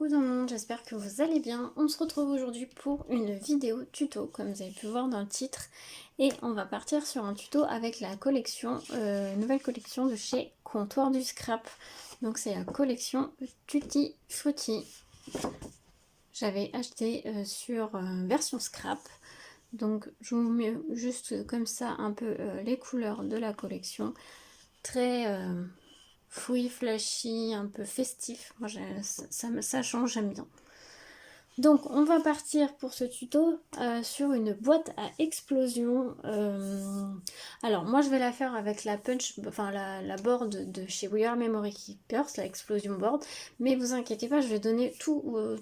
Coucou tout le monde, j'espère que vous allez bien. On se retrouve aujourd'hui pour une vidéo tuto, comme vous avez pu voir dans le titre. Et on va partir sur un tuto avec la collection, nouvelle collection de chez Comptoir du Scrap. Donc c'est la collection Tutti Frutti. J'avais acheté sur version scrap. Donc je vous mets juste comme ça un peu les couleurs de la collection. Très fruits flashy, un peu festif. Moi, ça change, j'aime bien. Donc, on va partir pour ce tuto sur une boîte à explosion. Alors, moi, je vais la faire avec la punch, enfin la board de chez We Are Memory Keepers, la explosion board. Mais vous inquiétez pas, je vais donner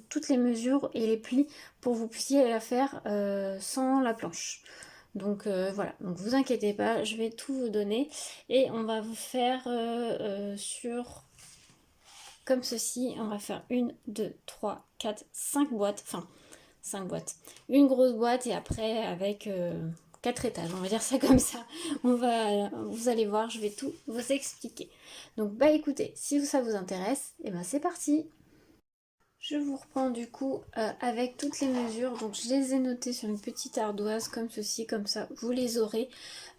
toutes les mesures et les plis pour que vous puissiez la faire sans la planche. Donc voilà, donc vous inquiétez pas, je vais tout vous donner et on va vous faire sur comme ceci. On va faire 1, 2, 3, 4, 5 boîtes, enfin 5 boîtes, une grosse boîte et après avec 4 étages, on va dire ça comme ça. Vous allez voir, je vais tout vous expliquer. Donc bah écoutez, si ça vous intéresse, et ben c'est parti. Je vous reprends du coup avec toutes les mesures. Donc je les ai notées sur une petite ardoise comme ceci, comme ça vous les aurez.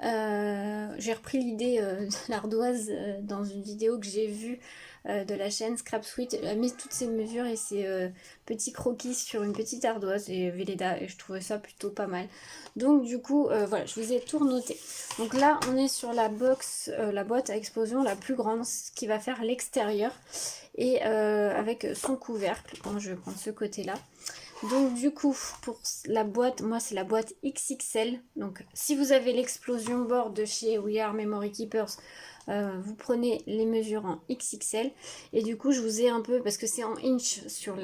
J'ai repris l'idée de l'ardoise dans une vidéo que j'ai vue de la chaîne Scrap Sweet. Elle a mis toutes ces mesures et ces petits croquis sur une petite ardoise et Velleda, et je trouvais ça plutôt pas mal. Donc du coup voilà, je vous ai tout noté. Donc là on est sur la box, la boîte à explosion la plus grande, ce qui va faire l'extérieur. Et avec son couvercle. Bon, je vais prendre ce côté là. Donc du coup pour la boîte, moi c'est la boîte XXL. Donc si vous avez l'explosion board de chez We Are Memory Keepers, vous prenez les mesures en XXL. Et du coup je vous ai un peu, parce que c'est en inch sur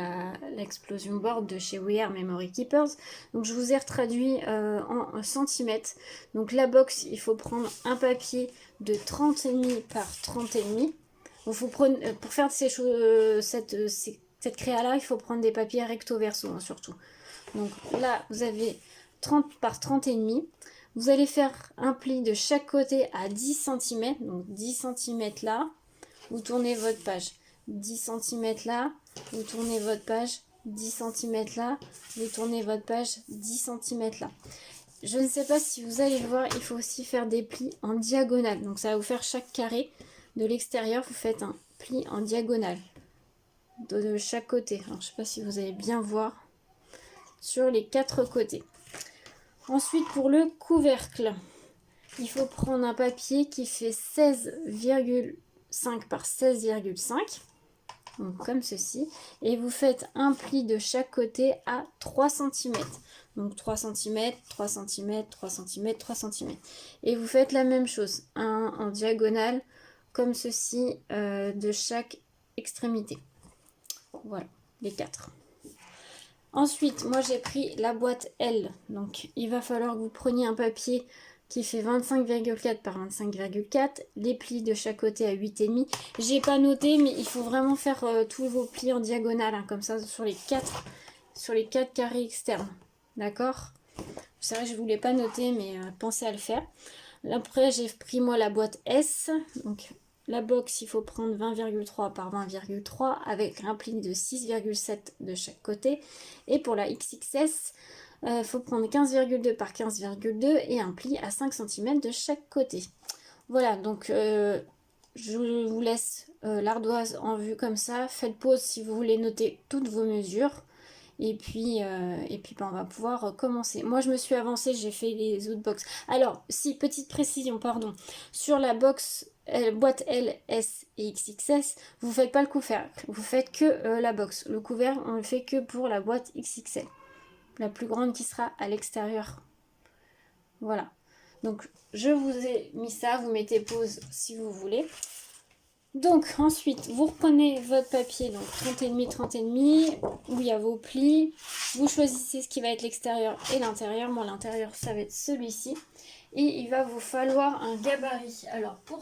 l'explosion board de chez We Are Memory Keepers, donc je vous ai retraduit en centimètres. Donc la box, il faut prendre un papier de 30,5 par 30,5. Donc pour faire cette créa là, il faut prendre des papiers recto verso hein, surtout. Donc là vous avez 30 par 30,5. Vous allez faire un pli de chaque côté à 10 cm. Donc 10 cm là, vous tournez votre page. 10 cm là, vous tournez votre page. 10 cm là, vous tournez votre page. 10 cm là. Je ne sais pas si vous allez le voir, il faut aussi faire des plis en diagonale. Donc ça va vous faire chaque carré de l'extérieur, vous faites un pli en diagonale de chaque côté. Alors je ne sais pas si vous allez bien voir sur les 4 côtés. Ensuite pour le couvercle, il faut prendre un papier qui fait 16,5 par 16,5. Donc comme ceci. Et vous faites un pli de chaque côté à 3 cm. Donc 3 cm, 3 cm, 3 cm, 3 cm. Et vous faites la même chose, un en diagonale, comme ceci, de chaque extrémité. Voilà, les 4. Ensuite, moi j'ai pris la boîte L. Donc il va falloir que vous preniez un papier qui fait 25,4 par 25,4, les plis de chaque côté à 8,5. J'ai pas noté, mais il faut vraiment faire tous vos plis en diagonale, hein, comme ça sur les 4 carrés externes. D'accord? C'est vrai que je voulais pas noter, mais pensez à le faire. Après, j'ai pris moi la boîte S. Donc la box, il faut prendre 20,3 par 20,3 avec un pli de 6,7 de chaque côté. Et pour la XXS, il faut prendre 15,2 par 15,2 et un pli à 5 cm de chaque côté. Voilà, donc je vous laisse l'ardoise en vue comme ça. Faites pause si vous voulez noter toutes vos mesures. Et puis ben, on va pouvoir commencer. Moi, je me suis avancée, j'ai fait les autres box. Alors, si, petite précision, pardon. Sur la box boîte L, S et XXS, vous ne faites pas le couvercle. Vous faites que la box. Le couvercle, on le fait que pour la boîte XXL. La plus grande qui sera à l'extérieur. Voilà. Donc, je vous ai mis ça. Vous mettez pause si vous voulez. Donc ensuite, vous reprenez votre papier, donc 30,5, 30,5, où il y a vos plis. Vous choisissez ce qui va être l'extérieur et l'intérieur. Moi, l'intérieur, ça va être celui-ci. Et il va vous falloir un gabarit. Alors pour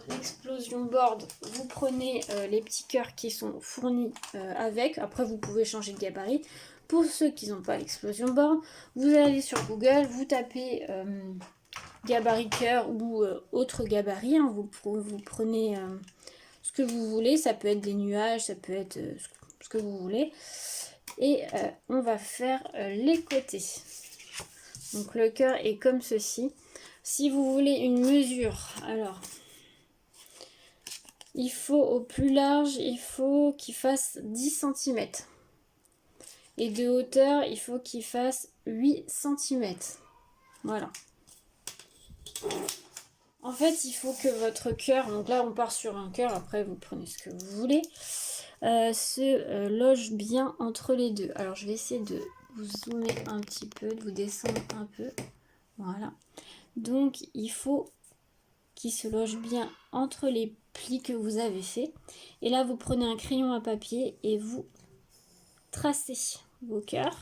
l'explosion board, vous prenez les petits cœurs qui sont fournis avec. Après, vous pouvez changer de gabarit. Pour ceux qui n'ont pas l'explosion board, vous allez sur Google, vous tapez gabarit cœur ou autre gabarit, hein. Vous prenez ce que vous voulez, ça peut être des nuages, ça peut être ce que vous voulez. Et on va faire les côtés. Donc le cœur est comme ceci. Si vous voulez une mesure, alors il faut au plus large, il faut qu'il fasse 10 cm. Et de hauteur, il faut qu'il fasse 8 cm. Voilà. En fait, il faut que votre cœur, donc là on part sur un cœur, après vous prenez ce que vous voulez, se loge bien entre les deux. Alors je vais essayer de vous zoomer un petit peu, de vous descendre un peu. Voilà. Donc il faut qu'il se loge bien entre les plis que vous avez fait. Et là vous prenez un crayon à papier et vous tracez vos cœurs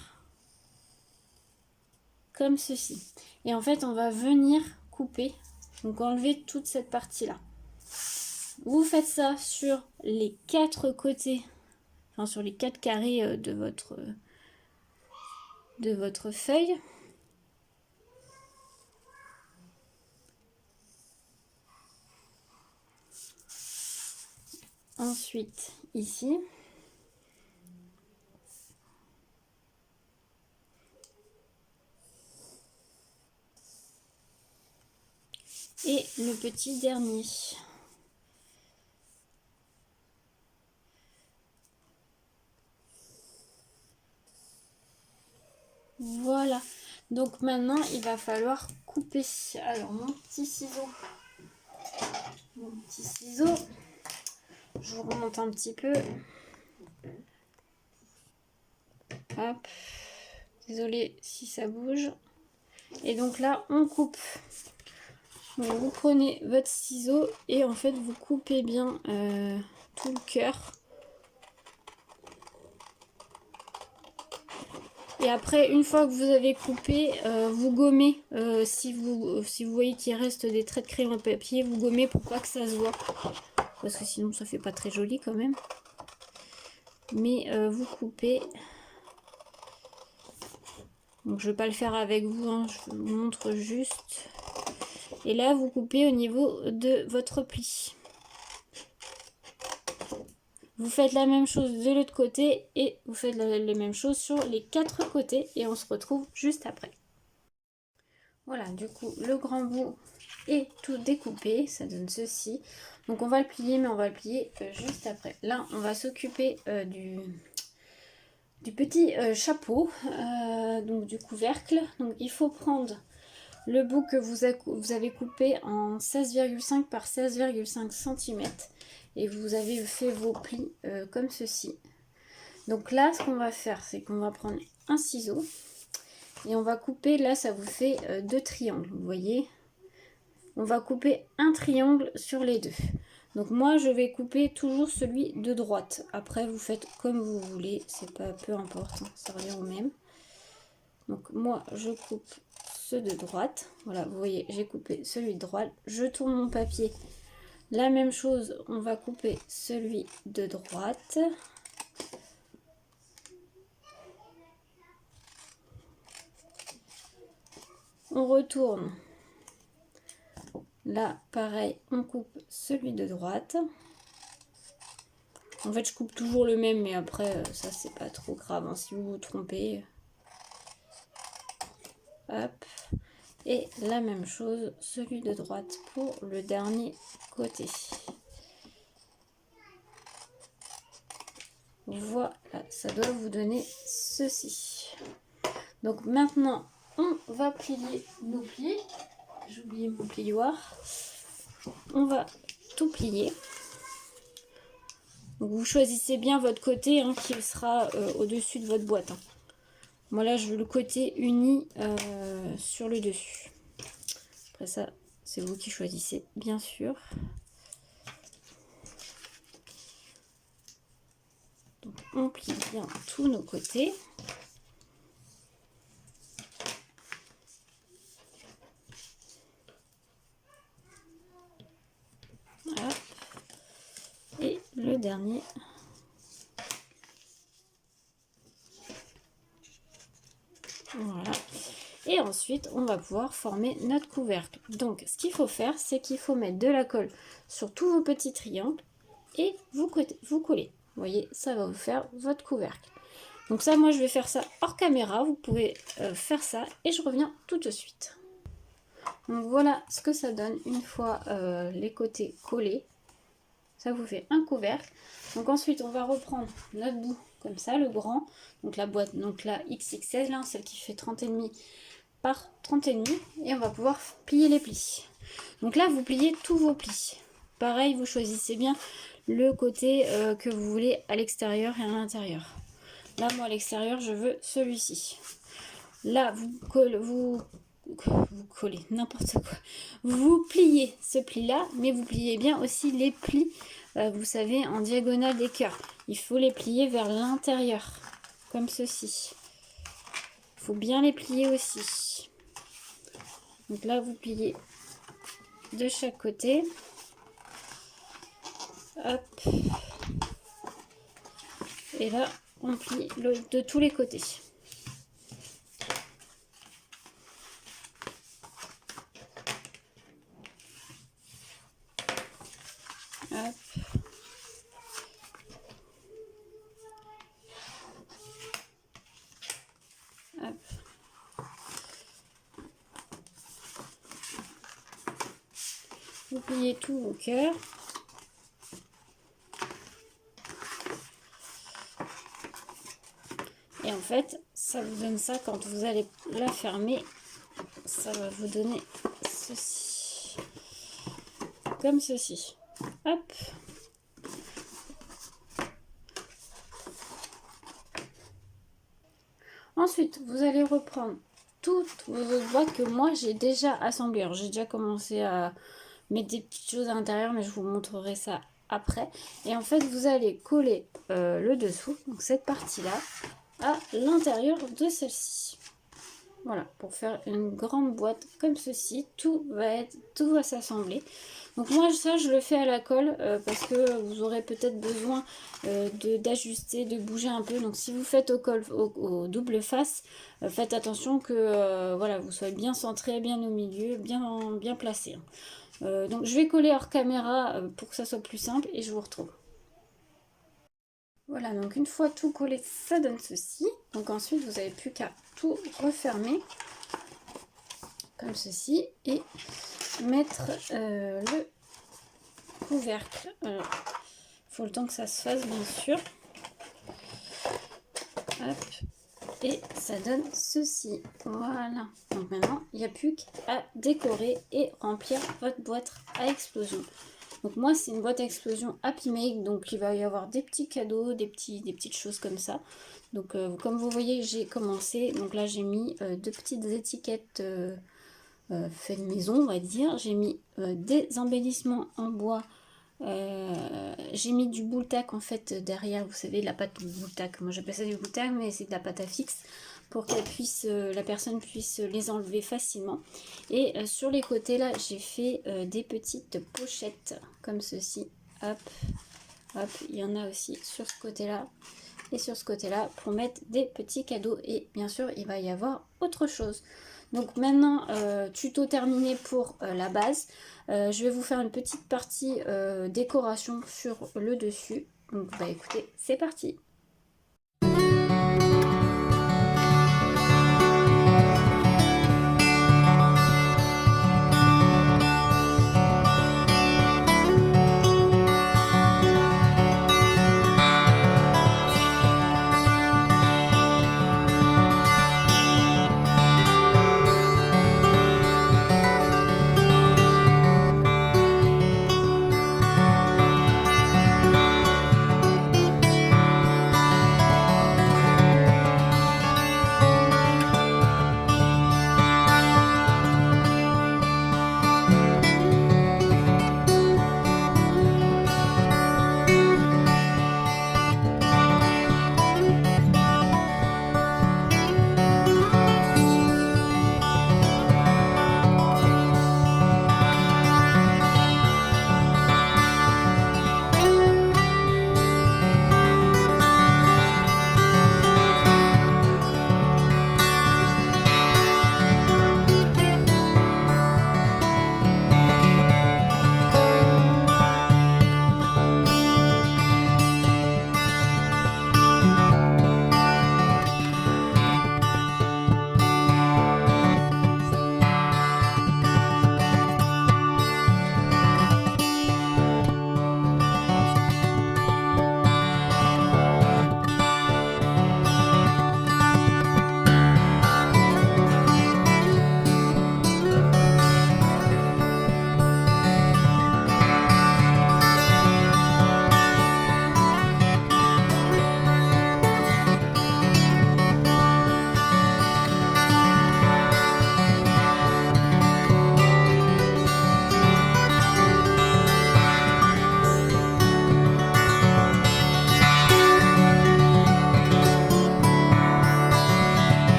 comme ceci. Et en fait on va venir couper, donc enlever toute cette partie là. Vous faites ça sur les 4 côtés, enfin sur les 4 carrés de votre feuille. Ensuite ici. Et le petit dernier. Voilà. Donc maintenant, il va falloir couper. Alors, mon petit ciseau. Je vous remonte un petit peu. Hop. Désolée si ça bouge. Et donc là, on coupe. Donc, vous prenez votre ciseau et en fait, vous coupez bien tout le cœur. Et après, une fois que vous avez coupé, vous gommez. Si vous voyez qu'il reste des traits de crayon à papier, vous gommez pour pas que ça se voit. Parce que sinon, ça fait pas très joli quand même. Mais vous coupez. Donc, je ne vais pas le faire avec vous, hein, je vous montre juste. Et là, vous coupez au niveau de votre pli. Vous faites la même chose de l'autre côté et vous faites les mêmes choses sur les 4 côtés et on se retrouve juste après. Voilà, du coup, le grand bout est tout découpé, ça donne ceci. Donc on va le plier, mais on va le plier juste après. Là, on va s'occuper du petit chapeau, donc du couvercle. Donc il faut prendre le bout que vous avez coupé en 16,5 par 16,5 cm. Et vous avez fait vos plis comme ceci. Donc là, ce qu'on va faire, c'est qu'on va prendre un ciseau. Et on va couper, là ça vous fait 2 triangles, vous voyez. On va couper un triangle sur les deux. Donc moi je vais couper toujours celui de droite. Après vous faites comme vous voulez, c'est pas, peu importe, hein, ça revient au même. Donc moi je coupe ceux de droite. Voilà, vous voyez, j'ai coupé celui de droite. Je tourne mon papier. La même chose, on va couper celui de droite. On retourne. Là, pareil, on coupe celui de droite. En fait, je coupe toujours le même, mais après, ça, c'est pas trop grave, hein, si vous vous trompez. Hop. Et la même chose, celui de droite pour le dernier côté. Voilà, ça doit vous donner ceci. Donc maintenant, on va plier nos plis. J'ai oublié mon plioir. On va tout plier. Donc vous choisissez bien votre côté hein, qui sera au-dessus de votre boîte. Hein. Moi là, je veux le côté uni sur le dessus. Après ça, c'est vous qui choisissez, bien sûr. Donc on plie bien tous nos côtés. Hop. Et le dernier. Voilà. Et ensuite, on va pouvoir former notre couvercle. Donc, ce qu'il faut faire, c'est qu'il faut mettre de la colle sur tous vos petits triangles et vous collez. Vous voyez, ça va vous faire votre couvercle. Donc ça, moi, je vais faire ça hors caméra. Vous pouvez faire ça et je reviens tout de suite. Donc voilà ce que ça donne une fois les côtés collés. Ça vous fait un couvercle. Donc ensuite, on va reprendre notre bout comme ça, le grand. Donc la boîte, donc la XXL, là, celle qui fait 30,5 par 30,5. Et on va pouvoir plier les plis. Donc là, vous pliez tous vos plis. Pareil, vous choisissez bien le côté que vous voulez à l'extérieur et à l'intérieur. Là, moi, à l'extérieur, je veux celui-ci. Là, vous collez n'importe quoi. Vous pliez ce pli-là, mais vous pliez bien aussi les plis, vous savez, en diagonale des cœurs. Il faut les plier vers l'intérieur, comme ceci. Il faut bien les plier aussi. Donc là, vous pliez de chaque côté. Hop. Et là, on plie de tous les côtés. Hop. Hop. Vous pliez tout vos cœurs. Et en fait, ça vous donne ça quand vous allez la fermer. Ça va vous donner ceci. Comme ceci. Hop. Ensuite, vous allez reprendre toutes vos autres boîtes que moi j'ai déjà assemblées. Alors j'ai déjà commencé à mettre des petites choses à l'intérieur, mais je vous montrerai ça après. Et en fait, vous allez coller le dessous, donc cette partie-là, à l'intérieur de celle-ci. Voilà, pour faire une grande boîte comme ceci, tout va s'assembler. Donc moi ça je le fais à la colle parce que vous aurez peut-être besoin d'ajuster, de bouger un peu. Donc si vous faites au double face, faites attention que voilà, vous soyez bien centré, bien au milieu, bien placé. Donc je vais coller hors caméra pour que ça soit plus simple et je vous retrouve. Voilà, donc une fois tout collé, ça donne ceci. Donc ensuite, vous n'avez plus qu'à tout refermer comme ceci et mettre le couvercle. Il faut le temps que ça se fasse, bien sûr. Hop. Et ça donne ceci. Voilà. Donc maintenant, il n'y a plus qu'à décorer et remplir votre boîte à explosion. Donc moi, c'est une boîte à explosion Happy Make. Donc il va y avoir des petits cadeaux, des petites choses comme ça. Donc comme vous voyez, j'ai commencé. Donc là, j'ai mis deux petites étiquettes faites maison, on va dire. J'ai mis des embellissements en bois. J'ai mis du boule tack en fait derrière, vous savez, la pâte boule tack. Moi j'appelle ça du boule tack, mais c'est de la pâte à fixe pour qu'elle puisse, la personne puisse les enlever facilement. Et sur les côtés là, j'ai fait des petites pochettes comme ceci. Hop, hop, il y en a aussi sur ce côté là et sur ce côté là pour mettre des petits cadeaux. Et bien sûr, il va y avoir autre chose. Donc maintenant, tuto terminé pour la base. Je vais vous faire une petite partie décoration sur le dessus. Donc bah écoutez, c'est parti.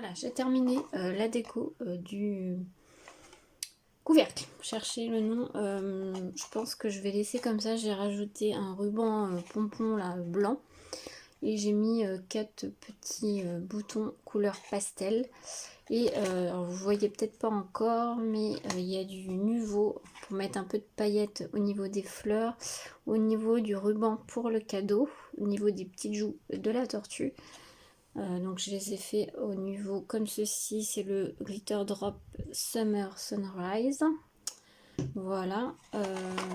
Voilà, j'ai terminé la déco du couvercle. Cherchez le nom. Je pense que je vais laisser comme ça. J'ai rajouté un ruban pompon là blanc. Et j'ai mis 4 petits boutons couleur pastel. Et alors vous voyez peut-être pas encore, mais il y a du Nuvo pour mettre un peu de paillettes au niveau des fleurs, au niveau du ruban pour le cadeau, au niveau des petites joues de la tortue. Donc je les ai fait au niveau comme ceci, c'est le Glitter Drop Summer Sunrise. Voilà,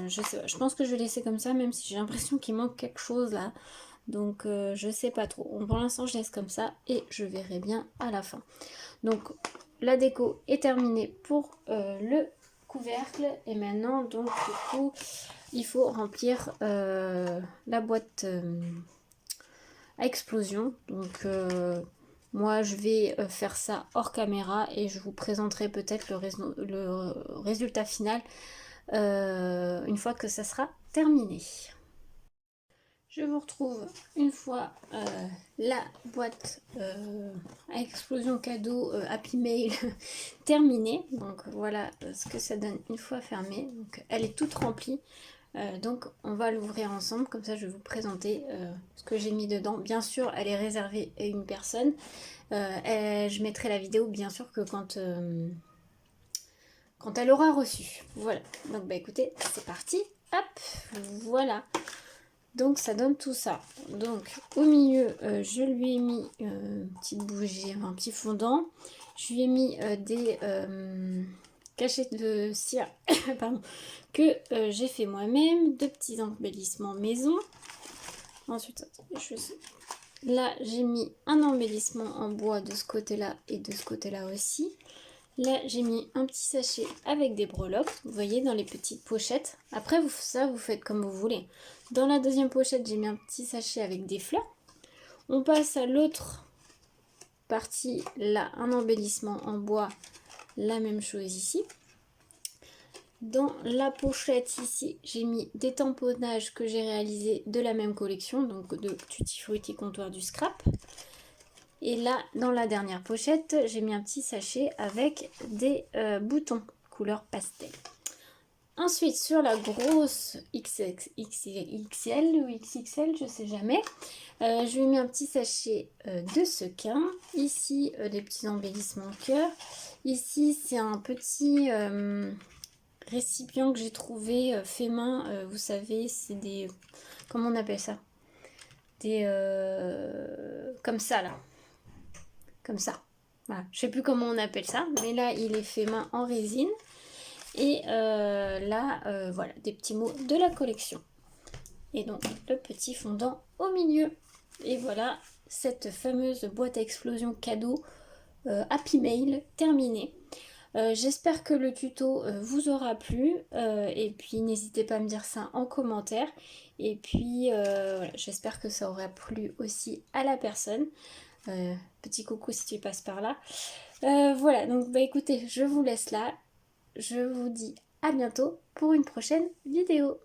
je sais pas, je pense que je vais laisser comme ça, même si j'ai l'impression qu'il manque quelque chose là. Donc je sais pas trop. Bon, pour l'instant je laisse comme ça et je verrai bien à la fin. Donc la déco est terminée pour le couvercle. Et maintenant donc du coup il faut remplir la boîte à explosion. Donc moi je vais faire ça hors caméra et je vous présenterai peut-être le résultat final une fois que ça sera terminé. Je vous retrouve une fois la boîte à explosion cadeau Happy Mail terminée. Donc voilà ce que ça donne une fois fermée. Donc elle est toute remplie. Donc on va l'ouvrir ensemble. Comme ça je vais vous présenter ce que j'ai mis dedans. Bien sûr elle est réservée à une personne. Je mettrai la vidéo bien sûr que quand elle aura reçu. Voilà. Donc bah écoutez, c'est parti. Hop, voilà. Donc ça donne tout ça. Donc au milieu, je lui ai mis une petite bougie, un petit fondant. Je lui ai mis des cachets de cire pardon, que j'ai fait moi-même. De petits embellissements maison. Ensuite, là j'ai mis un embellissement en bois de ce côté-là et de ce côté-là aussi. Là, j'ai mis un petit sachet avec des breloques, vous voyez, dans les petites pochettes. Après, vous faites comme vous voulez. Dans la deuxième pochette, j'ai mis un petit sachet avec des fleurs. On passe à l'autre partie, là, un embellissement en bois, la même chose ici. Dans la pochette ici, j'ai mis des tamponnages que j'ai réalisés de la même collection, donc de Tutti Frutti Comptoir du Scrap. Et là, dans la dernière pochette, j'ai mis un petit sachet avec des boutons couleur pastel. Ensuite, sur la grosse XXL ou XXL, je sais jamais, je lui ai mis un petit sachet de sequin. Ici, des petits embellissements cœur. Ici, c'est un petit récipient que j'ai trouvé fait main. Vous savez, c'est des... Comment on appelle ça? Des... comme ça, là. Comme ça. Voilà. Je sais plus comment on appelle ça, mais là il est fait main en résine. Et là, voilà, des petits mots de la collection. Et donc le petit fondant au milieu. Et voilà cette fameuse boîte à explosion cadeau Happy Mail terminée. J'espère que le tuto vous aura plu. Et puis n'hésitez pas à me dire ça en commentaire. Et puis voilà, j'espère que ça aura plu aussi à la personne. Petit coucou si tu passes par là. Voilà, donc bah écoutez, je vous laisse là. Je vous dis à bientôt pour une prochaine vidéo.